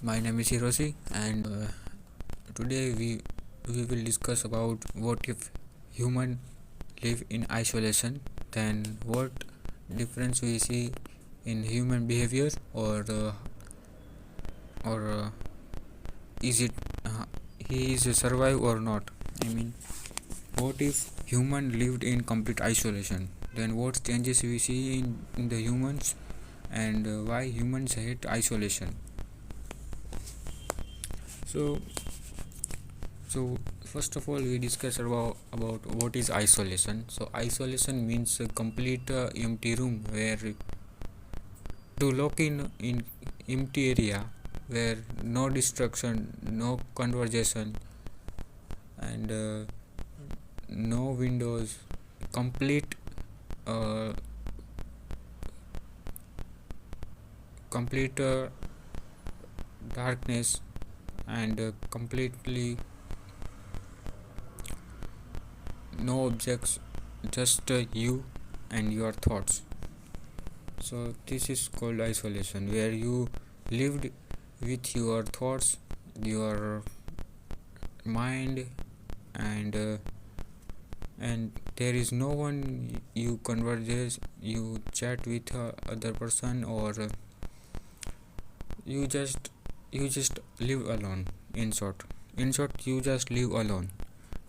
My name is Hiroshi, and today we will discuss about what if human live in isolation. Then what difference we see in human behavior, or is it he is survive or not? I mean, what if human lived in complete isolation? Then what changes we see in the humans, and why humans hate isolation? So So first of all, we discuss about what is isolation. So isolation means a complete empty room where to lock in empty area where no distraction, no conversation, and no windows, complete uh, complete darkness, and completely no objects, just you and your thoughts. So this is called isolation, where you lived with your thoughts, your mind, and and there is no one you converse, you chat with other person, or you just you just live alone. In short, you just live alone.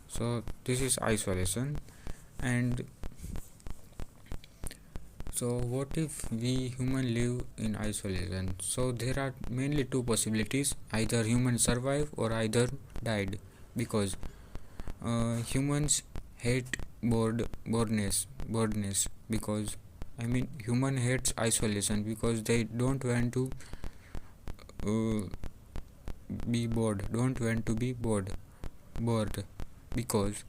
So this is isolation. And so what if we human live in isolation? So there are mainly two possibilities: either human survive or either died, because humans hate boredness, because human hates isolation because they don't want to uh, be bored, because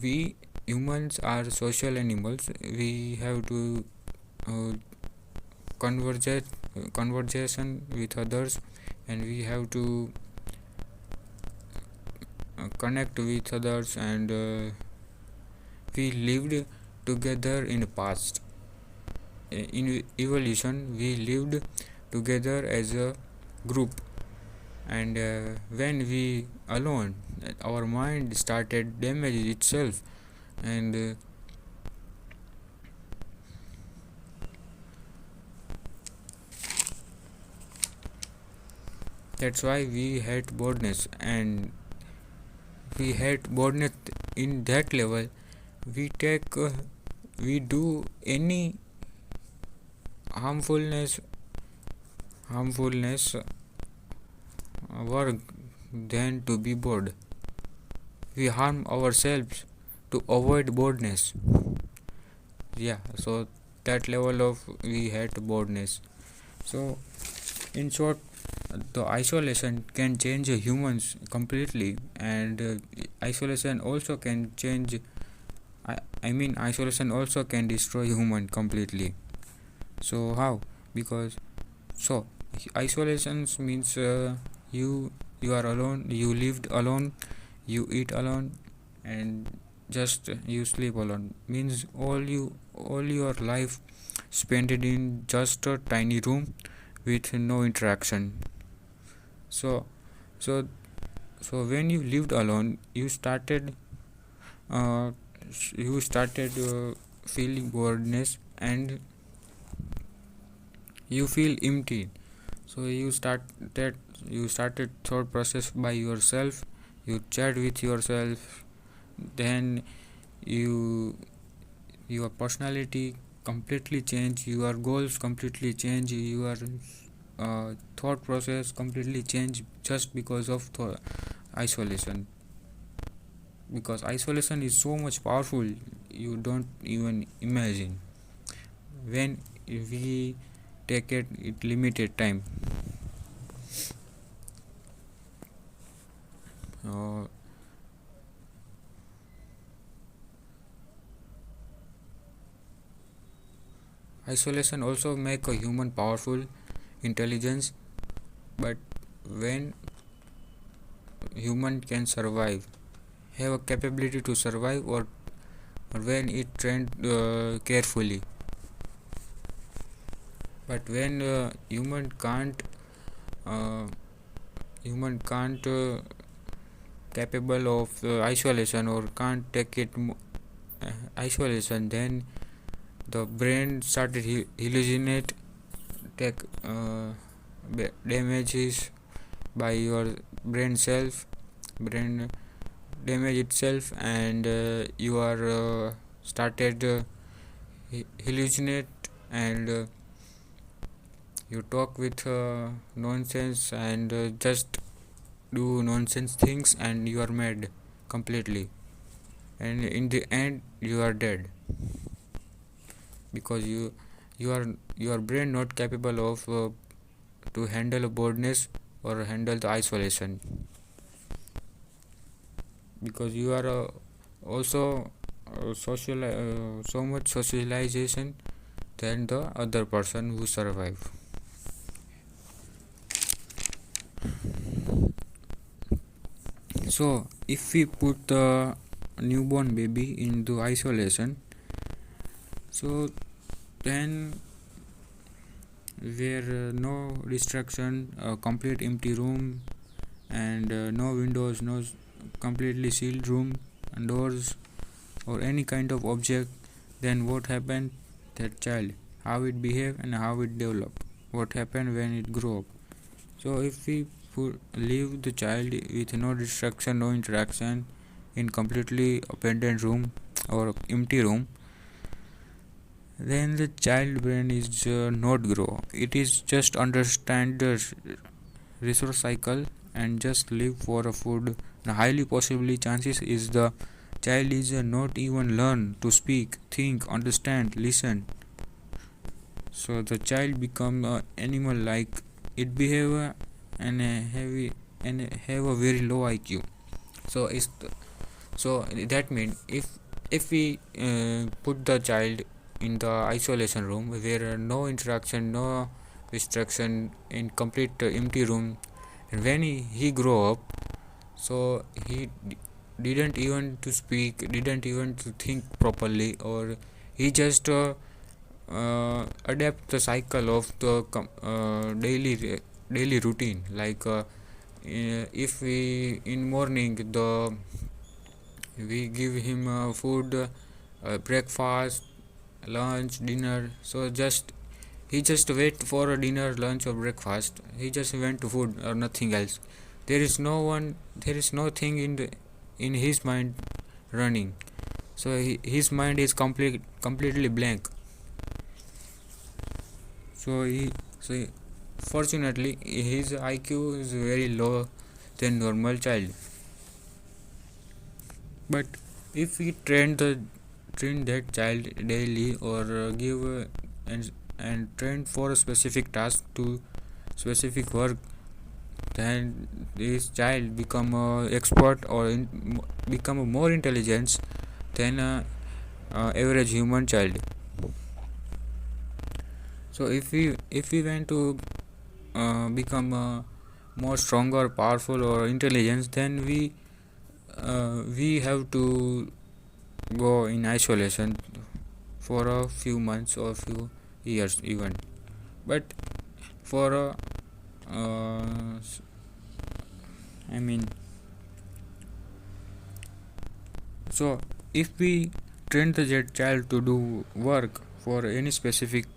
we humans are social animals. We have to uh, conversate conversation with others, and we have to connect with others, and we lived together in the past. In evolution, we lived together as a group, and when we alone, our mind started damage itself, and that's why we hate boredness. And we hate boredness in that level. We do any harmfulness work than to be bored. We harm ourselves to avoid boredness. Yeah, so that level of we hate boredness. So in short, the isolation can change humans completely, and isolation also can change isolation also can destroy human completely. So how? Because so isolation means you are alone, you lived alone, you eat alone, and just you sleep alone. Means all your life spent it in just a tiny room with no interaction. So so so when you lived alone, uh, you started feeling boredness, and you feel empty. So you started thought process by yourself, you chat with yourself, then you your personality completely change, your goals completely change, your thought process completely change, just because of isolation. Because isolation is so much powerful, you don't even imagine. When we take it limited time, uh, isolation also make a human powerful intelligence. But when human can survive, have a capability to survive, or when it trained carefully. But when human can't uh, human can't capable of isolation or can't take it isolation, then the brain started hallucinate, take damages by your brain damage itself, and you are started hallucinate, and you talk with nonsense, and just do nonsense things, and you are mad completely, and in the end you are dead, because your brain not capable of to handle boredness or handle the isolation, because you are also so much socialization than the other person who survive. So if we put the newborn baby into isolation, so then where no distraction, a complete empty room, and no windows, no completely sealed room and doors or any kind of object, then what happened, that child, how it behave and how it develop, what happened when it grow up. So if we leave the child with no distraction, no interaction, in completely abandoned room or empty room, then the child brain is not grow, it is just understand the resource cycle and just live for a food, and highly possibly chances is the child is not even learn to speak, think, understand, listen. So the child become animal like, it behave and heavy and have a very low IQ. So so that means if we put the child in the isolation room where no interaction, no distraction, in complete empty room, and when he grow up, so he didn't even to speak, didn't even to think properly, or he just adapt the cycle of the daily routine, like if we in morning the we give him food, breakfast, lunch, dinner, so just he just wait for a dinner, lunch or breakfast, he just went to food or nothing else. There is no one, there is nothing in his mind running, so his mind is completely blank. So fortunately his IQ is very low than normal child. But if we train that child daily, or give and train for a specific task to specific work, then this child become a expert, or become a more intelligent than a average human child. So if we want to become more stronger, powerful, or intelligent, then we have to go in isolation for a few months or few years even. But for I mean, so if we train the child to do work for any specific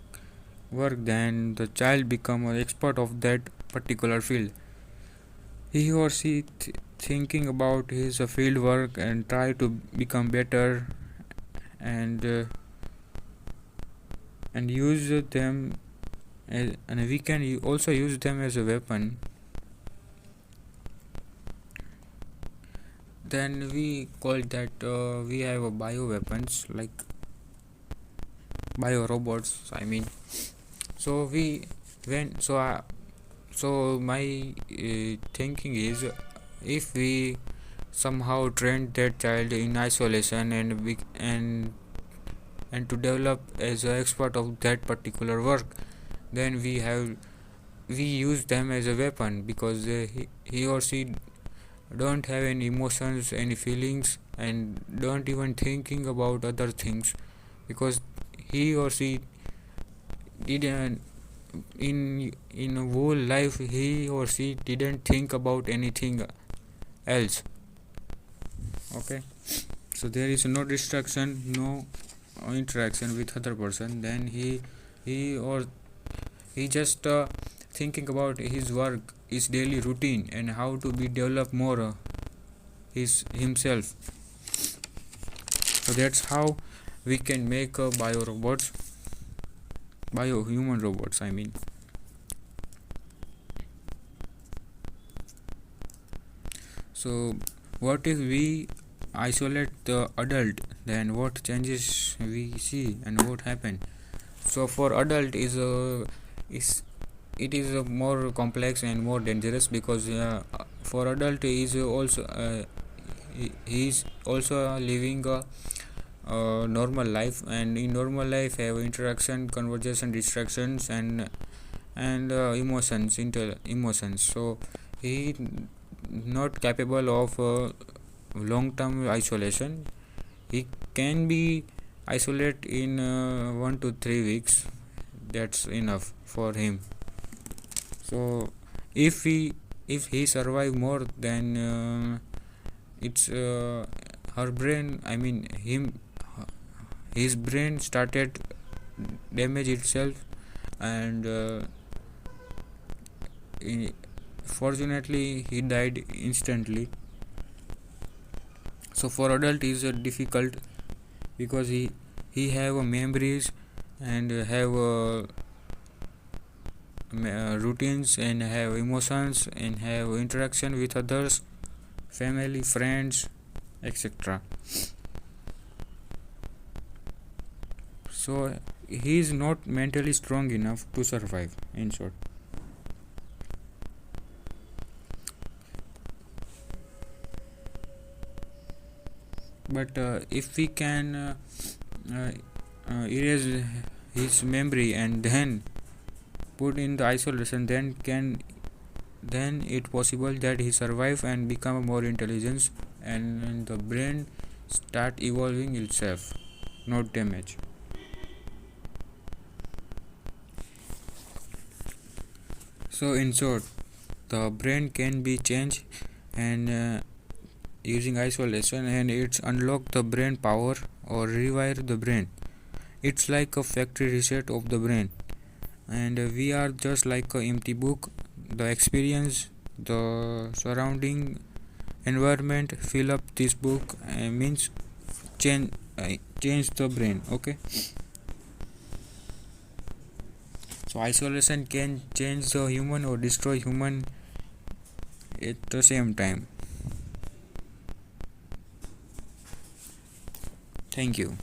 work, then the child become an expert of that particular field. He or she thinking about his field work and try to become better, and use them and we can also use them as a weapon. Then we call that we have a bio weapons, like bio robots, I mean. So we when so my thinking is, if we somehow train that child in isolation, and to develop as an expert of that particular work, then we use them as a weapon, because he or she don't have any emotions, any feelings, and don't even thinking about other things, because he or she didn't in a whole life he or she didn't think about anything else. Okay, so there is no distraction, no interaction with other person. Then he just thinking about his work, his daily routine, and how to be develop more his himself. So that's how we can make bio human robots, I mean. So what if we isolate the adult, then what changes we see and what happen? So for adult is it is more complex and more dangerous, because for adult he is also living a normal life, and in normal life have interaction, conversation, distractions, and emotions. So he not capable of long term isolation. He can be isolate in 1 to 3 weeks. That's enough for him. So if he survive more, then it's her brain, I mean his brain started damage itself, and fortunately he died instantly. So for adult is difficult, because he have memories, and have routines, and have emotions, and have interaction with others, family, friends, etc. So he is not mentally strong enough to survive, in short. But if we can erase his memory and then put in the isolation, then it possible that he survive and become more intelligent, and the brain start evolving itself, not damage. So in short, the brain can be changed, and using isolation, and it's unlock the brain power or rewire the brain. It's like a factory reset of the brain, and we are just like a empty book. The experience, the surrounding environment fill up this book, means change change the brain. Okay, so isolation can change the human or destroy human at the same time. Thank you.